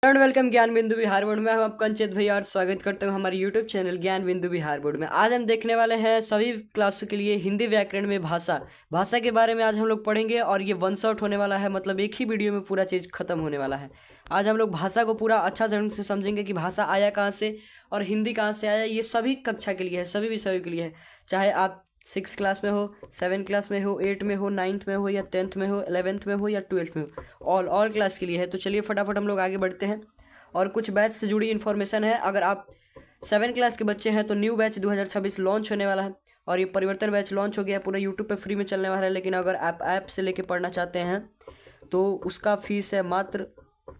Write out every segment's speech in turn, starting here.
And welcome ज्ञान बिंदु Bihar board में। हम आपका अंकित भैया और स्वागत करते हैं हमारे यूट्यूब चैनल ज्ञान बिंदु बिहार बोर्ड में। आज हम देखने वाले हैं सभी क्लासों के लिए हिंदी व्याकरण में भाषा के बारे में आज हम लोग पढ़ेंगे और ये वन शॉट होने वाला है, मतलब एक ही वीडियो में पूरा चीज़ खत्म होने वाला है। आज हम लोग भाषा को पूरा अच्छा ढंग से समझेंगे कि भाषा आया कहाँ से और हिंदी कहाँ से आया। ये सभी कक्षा के लिए है, सभी विषयों के लिए है, चाहे आप 6 क्लास में हो, 7 क्लास में हो, 8 में हो, 9th में हो या 10th में हो, 11th में हो या 12th में हो, ऑल क्लास के लिए है। तो चलिए फटाफट हम लोग आगे बढ़ते हैं। और कुछ बैच से जुड़ी इन्फॉर्मेशन है। अगर आप 7 क्लास के बच्चे हैं तो न्यू बैच 2026 लॉन्च होने वाला है और ये परिवर्तन बैच लॉन्च हो गया है, पूरा यूट्यूब पे फ्री में चलने वाला है। लेकिन अगर आप ऐप से लेके पढ़ना चाहते हैं तो उसका फीस है मात्र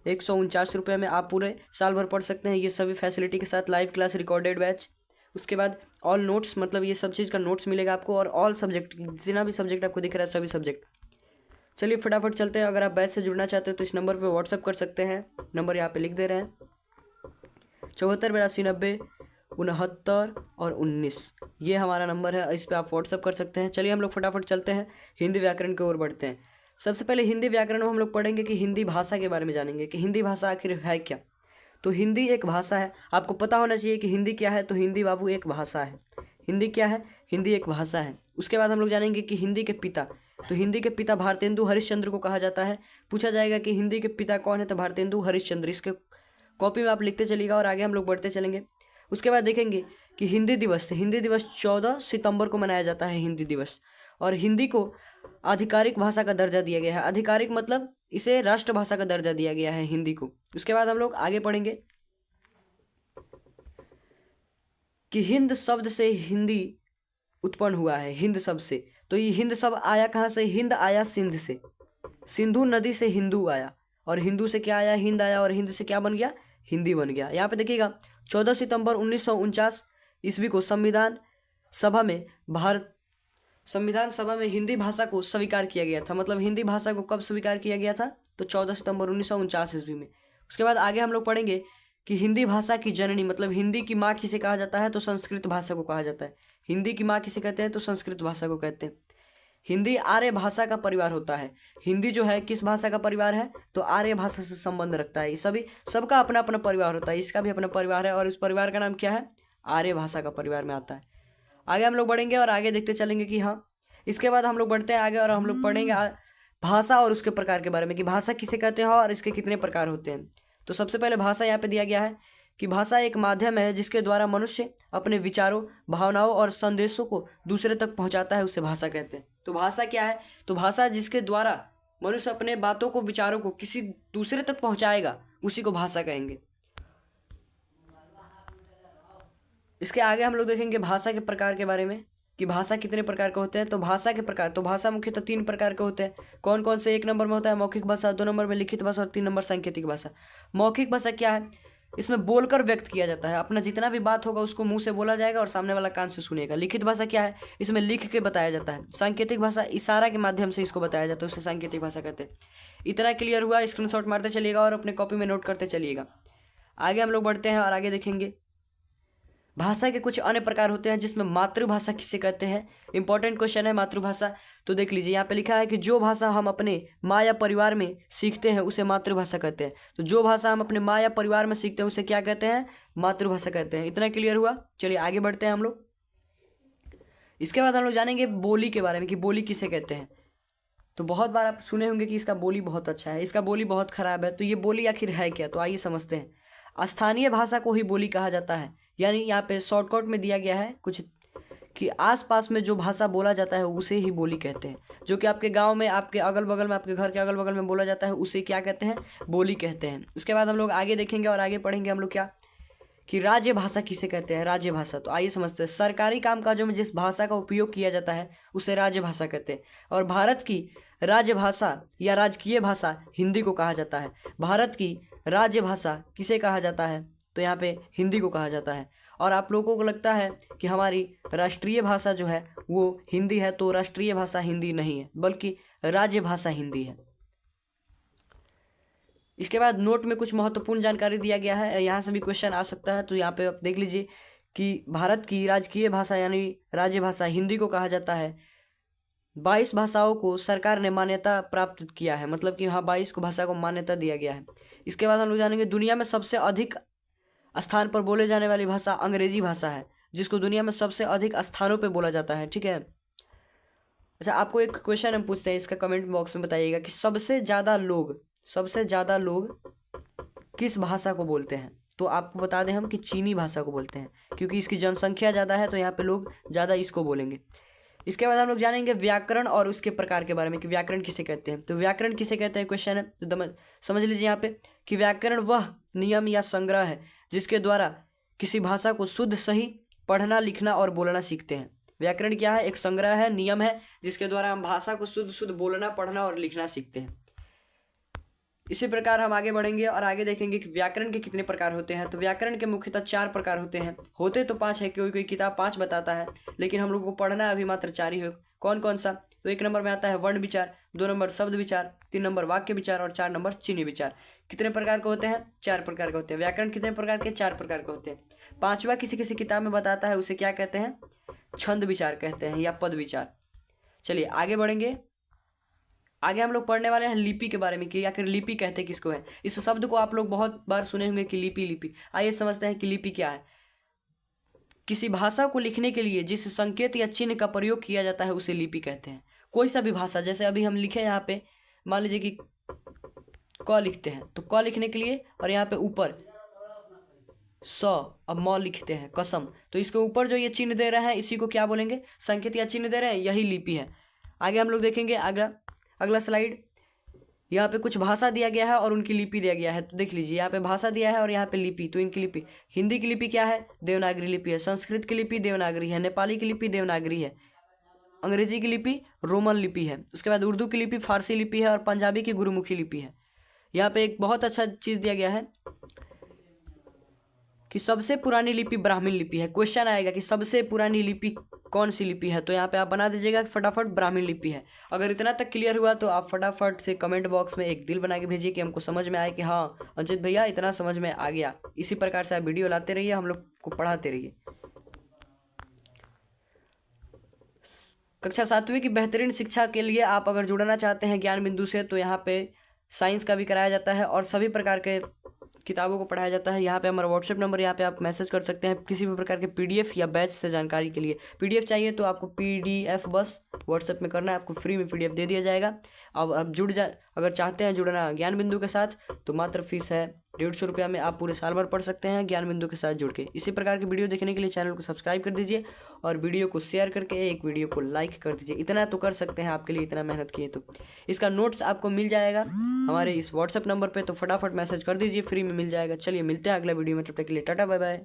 149 रुपये में। आप पूरे साल भर पढ़ सकते हैं, ये सभी फैसिलिटी के साथ। लाइव क्लास, रिकॉर्डेड बैच, उसके बाद ऑल नोट्स, मतलब ये सब चीज़ का नोट्स मिलेगा आपको, और ऑल सब्जेक्ट, जितना भी सब्जेक्ट आपको दिख रहा है सभी सब्जेक्ट। चलिए फटाफट चलते हैं। अगर आप बैच से जुड़ना चाहते हैं तो इस नंबर पे व्हाट्सअप कर सकते हैं। नंबर यहाँ पे लिख दे रहे हैं 74 82 90 69 और 19, ये हमारा नंबर है, इस पर आप व्हाट्सअप कर सकते हैं। चलिए हम लोग फटाफट चलते हैं, हिंदी व्याकरण की ओर बढ़ते हैं। सबसे पहले हिंदी व्याकरण में हम लोग पढ़ेंगे कि हिंदी भाषा के बारे में जानेंगे कि हिंदी भाषा आखिर है क्या। तो हिंदी एक भाषा है, आपको पता होना चाहिए कि हिंदी क्या है। तो हिंदी बाबू एक भाषा है। हिंदी क्या है? हिंदी एक भाषा है। उसके बाद हम लोग जानेंगे कि हिंदी के पिता, तो हिंदी के पिता भारतेंदु हरिश्चंद्र को कहा जाता है। पूछा जाएगा कि हिंदी के पिता कौन है, तो भारतेंदु हरिश्चंद्र। इसके कॉपी में आप लिखते चलिएगा और आगे हम लोग बढ़ते चलेंगे। उसके बाद देखेंगे कि हिंदी दिवस 14 सितंबर को मनाया जाता है हिंदी दिवस, और हिंदी को आधिकारिक भाषा का दर्जा दिया गया है। आधिकारिक मतलब इसे राष्ट्रभाषा का दर्जा दिया गया है हिंदी को। उसके बाद हम लोग आगे पढ़ेंगे कि हिंद शब्द से हिंदी उत्पन्न हुआ है। हिंद शब्द से, तो ये हिंद शब्द आया कहाँ से? हिंद आया सिंध से, सिंधु नदी से हिंदू आया, और हिंदू से क्या आया? हिंद आया, और हिंद से क्या बन गया? हिंदी बन गया। यहाँ पे देखिएगा 14 सितंबर 1949 ईस्वी को संविधान सभा में हिंदी भाषा को स्वीकार किया गया था। मतलब हिंदी भाषा को कब स्वीकार किया गया था? तो 14 सितंबर 1949 ईस्वी में। उसके बाद आगे हम लोग पढ़ेंगे कि हिंदी भाषा की जननी, मतलब हिंदी की माँ किसे कहा जाता है? तो संस्कृत भाषा को कहा जाता है। हिंदी की माँ किसे कहते हैं? तो संस्कृत भाषा को कहते हैं। हिंदी आर्य भाषा का परिवार होता है। हिंदी जो है किस भाषा का परिवार है? तो आर्य भाषा से संबंध रखता है। सबका अपना अपना परिवार होता है, इसका भी अपना परिवार है, और इस परिवार का नाम क्या है? आर्य भाषा का परिवार में आता है। आगे हम लोग बढ़ेंगे और आगे देखते चलेंगे कि हाँ, इसके बाद हम लोग बढ़ते हैं आगे और हम लोग पढ़ेंगे भाषा और उसके प्रकार के बारे में कि भाषा किसे कहते हैं और इसके कितने प्रकार होते हैं। तो सबसे पहले भाषा यहाँ पे दिया गया है कि भाषा एक माध्यम है जिसके द्वारा मनुष्य अपने विचारों, भावनाओं और संदेशों को दूसरे तक पहुँचाता है, उसे भाषा कहते हैं। तो भाषा क्या है? तो भाषा जिसके द्वारा मनुष्य अपने बातों को, विचारों को किसी दूसरे तक पहुँचाएगा, उसी को भाषा कहेंगे। इसके आगे हम लोग देखेंगे भाषा के प्रकार के बारे में कि भाषा कितने प्रकार के होते हैं। तो भाषा के प्रकार, तो भाषा मुख्यतः 3 प्रकार के होते हैं। कौन कौन से? 1 नंबर में होता है मौखिक भाषा, 2 नंबर में लिखित भाषा और 3 नंबर सांकेतिक भाषा। मौखिक भाषा क्या है? इसमें बोलकर व्यक्त किया जाता है, अपना जितना भी बात होगा उसको मुंह से बोला जाएगा और सामने वाला कान से सुनेगा। लिखित भाषा क्या है? इसमें लिख के बताया जाता है। सांकेतिक भाषा इशारा के माध्यम से इसको बताया जाता है, उसे सांकेतिक भाषा कहते हैं। इतना क्लियर हुआ? स्क्रीनशॉट मारते चलिएगा और अपने कॉपी में नोट करते चलिएगा। आगे हम लोग बढ़ते हैं और आगे देखेंगे भाषा के कुछ अन्य प्रकार होते हैं, जिसमें मातृभाषा किसे कहते हैं। इंपॉर्टेंट क्वेश्चन है मातृभाषा। तो देख लीजिए, यहाँ पे लिखा है कि जो भाषा हम अपने माँ या परिवार में सीखते हैं उसे मातृभाषा कहते हैं। तो जो भाषा हम अपने माँ या परिवार में सीखते हैं उसे क्या कहते हैं? मातृभाषा कहते हैं। इतना क्लियर हुआ? चलिए आगे बढ़ते हैं हम लोग। इसके बाद हम लोग जानेंगे बोली के बारे में कि बोली किसे कहते हैं। तो बहुत बार आप सुने होंगे कि इसका बोली बहुत अच्छा है, इसका बोली बहुत खराब है। तो ये बोली आखिर है क्या? तो आइए समझते हैं। स्थानीय भाषा को ही बोली कहा जाता है, यानी यहाँ पे शॉर्टकट में दिया गया है कुछ कि आसपास में जो भाषा बोला जाता है उसे ही बोली कहते हैं। जो कि आपके गांव में, आपके अगल बगल में, आपके घर के अगल बगल में बोला जाता है उसे क्या कहते हैं? बोली कहते हैं। उसके बाद हम लोग आगे देखेंगे और आगे पढ़ेंगे हम लोग क्या कि राज्य भाषा किसे कहते हैं। राज्य भाषा, तो आइए समझते हैं। सरकारी कामकाजों में जिस भाषा का उपयोग किया जाता है उसे राज्य भाषा कहते हैं। और भारत की राज्य भाषा या राजकीय भाषा हिंदी को कहा जाता है। भारत की राज्य भाषा किसे कहा जाता है? तो यहाँ पे हिंदी को कहा जाता है। और आप लोगों को लगता है कि हमारी राष्ट्रीय भाषा जो है वो हिंदी है, तो राष्ट्रीय भाषा हिंदी नहीं है, बल्कि राज्य भाषा हिंदी है। इसके बाद नोट में कुछ महत्वपूर्ण जानकारी दिया गया है, यहाँ से भी क्वेश्चन आ सकता है। तो यहाँ पे आप देख लीजिए कि भारत की राजकीय भाषा यानी राज्य भाषा हिंदी को कहा जाता है। 22 भाषाओं को सरकार ने मान्यता प्राप्त किया है, मतलब कि हाँ 22 को भाषा को मान्यता दिया गया है। इसके बाद हम लोग जानेंगे दुनिया में सबसे अधिक स्थान पर बोले जाने वाली भाषा अंग्रेजी भाषा है, जिसको दुनिया में सबसे अधिक स्थानों पे बोला जाता है। ठीक है। अच्छा, आपको एक क्वेश्चन हम पूछते हैं, इसका कमेंट बॉक्स में बताइएगा कि सबसे ज़्यादा लोग किस भाषा को बोलते हैं। तो आपको बता दें हम कि चीनी भाषा को बोलते हैं, क्योंकि इसकी जनसंख्या ज़्यादा है तो यहाँ पे लोग ज़्यादा इसको बोलेंगे। इसके बाद हम लोग जानेंगे व्याकरण और उसके प्रकार के बारे में कि व्याकरण किसे कहते हैं। तो व्याकरण किसे कहते हैं क्वेश्चन है, तो समझ लीजिए यहाँ पे कि व्याकरण वह नियम या संग्रह है जिसके द्वारा किसी भाषा को शुद्ध सही पढ़ना लिखना और बोलना सीखते हैं। व्याकरण क्या है? एक संग्रह है, नियम है, जिसके द्वारा हम भाषा को शुद्ध बोलना पढ़ना और लिखना सीखते हैं। इसी प्रकार हम आगे बढ़ेंगे और आगे देखेंगे कि व्याकरण के कितने प्रकार होते हैं। तो व्याकरण के मुख्यतः 4 प्रकार होते हैं, होते तो 5 है, कोई किताब 5 बताता है, लेकिन हम लोग को पढ़ना अभी मात्र 4 ही हो। कौन कौन सा? तो 1 नंबर में आता है वर्ण विचार, 2 नंबर शब्द विचार, 3 नंबर वाक्य विचार और 4 नंबर चिन्ह विचार। कितने प्रकार के होते हैं? 4 प्रकार के होते हैं। व्याकरण कितने प्रकार के? 4 प्रकार के होते हैं। 5वां किसी किसी किताब में बताता है, उसे क्या कहते हैं? छंद विचार कहते हैं या पद विचार। चलिए आगे बढ़ेंगे। आगे हम लोग पढ़ने वाले हैं लिपि के बारे में कि आखिर लिपि कहते किसको है। इस शब्द को आप लोग बहुत बार सुने होंगे कि लिपि। आइए समझते हैं कि लिपि क्या है। किसी भाषा को लिखने के लिए जिस संकेत या चिन्ह का प्रयोग किया जाता है उसे लिपि कहते हैं। कोई सा भी भाषा, जैसे अभी हम लिखे यहाँ पे, मान लीजिए कि क लिखते हैं, तो क लिखने के लिए और यहाँ पे ऊपर स, अब म लिखते हैं कसम, तो इसके ऊपर जो ये चिन्ह दे रहे हैं इसी को क्या बोलेंगे? संकेत या चिन्ह दे रहे हैं, यही लिपि है। आगे हम लोग देखेंगे अगला स्लाइड। यहाँ पे कुछ भाषा दिया गया है और उनकी लिपि दिया गया है। तो देख लीजिए, यहाँ पे भाषा दिया है और यहाँ पे लिपि, तो इनकी लिपि। हिंदी की लिपि क्या है? देवनागरी लिपि है। संस्कृत की लिपि देवनागरी है। नेपाली की लिपि देवनागरी है। अंग्रेजी की लिपि रोमन लिपि है। उसके बाद उर्दू की लिपि फारसी लिपि है और पंजाबी की गुरुमुखी लिपि है। यहाँ पे एक बहुत अच्छा चीज़ दिया गया है कि सबसे पुरानी लिपि ब्राह्मण लिपि है। क्वेश्चन आएगा कि सबसे पुरानी लिपि कौन सी लिपि है, तो यहाँ पे आप बना दीजिएगा फटाफट ब्राह्मण लिपि है। अगर इतना तक क्लियर हुआ तो आप फटाफट से कमेंट बॉक्स में एक दिल बना के भेजिए कि हमको समझ में आए कि हाँ अंचित भैया इतना समझ में आ गया। इसी प्रकार से आप वीडियो लाते रहिए, हम लोग को पढ़ाते रहिए। कक्षा 7वीं की बेहतरीन शिक्षा के लिए आप अगर जुड़ना चाहते हैं ज्ञान बिंदु से, तो यहाँ पे साइंस का भी कराया जाता है और सभी प्रकार के किताबों को पढ़ाया जाता है। यहाँ पे हमारा व्हाट्सएप नंबर, यहाँ पे आप मैसेज कर सकते हैं किसी भी प्रकार के पीडीएफ या बैच से जानकारी के लिए। पीडीएफ चाहिए तो आपको पीडीएफ बस व्हाट्सएप में करना है, आपको फ्री में पीडीएफ दे दिया जाएगा। अब आप अगर चाहते हैं जुड़ना ज्ञान बिंदु के साथ तो मात्र फीस है 150 रुपया में आप पूरे साल भर पढ़ सकते हैं ज्ञान बिंदु के साथ जुड़ के। इसी प्रकार की वीडियो देखने के लिए चैनल को सब्सक्राइब कर दीजिए और वीडियो को शेयर करके एक वीडियो को लाइक कर दीजिए। इतना तो कर सकते हैं आपके लिए, इतना मेहनत किए तो। इसका नोट्स आपको मिल जाएगा हमारे इस व्हाट्सएप नंबर पे, तो फटाफट मैसेज कर दीजिए, फ्री में मिल जाएगा। चलिए मिलते हैं अगला वीडियो में, तब तक के लिए टाटा बाय बाय।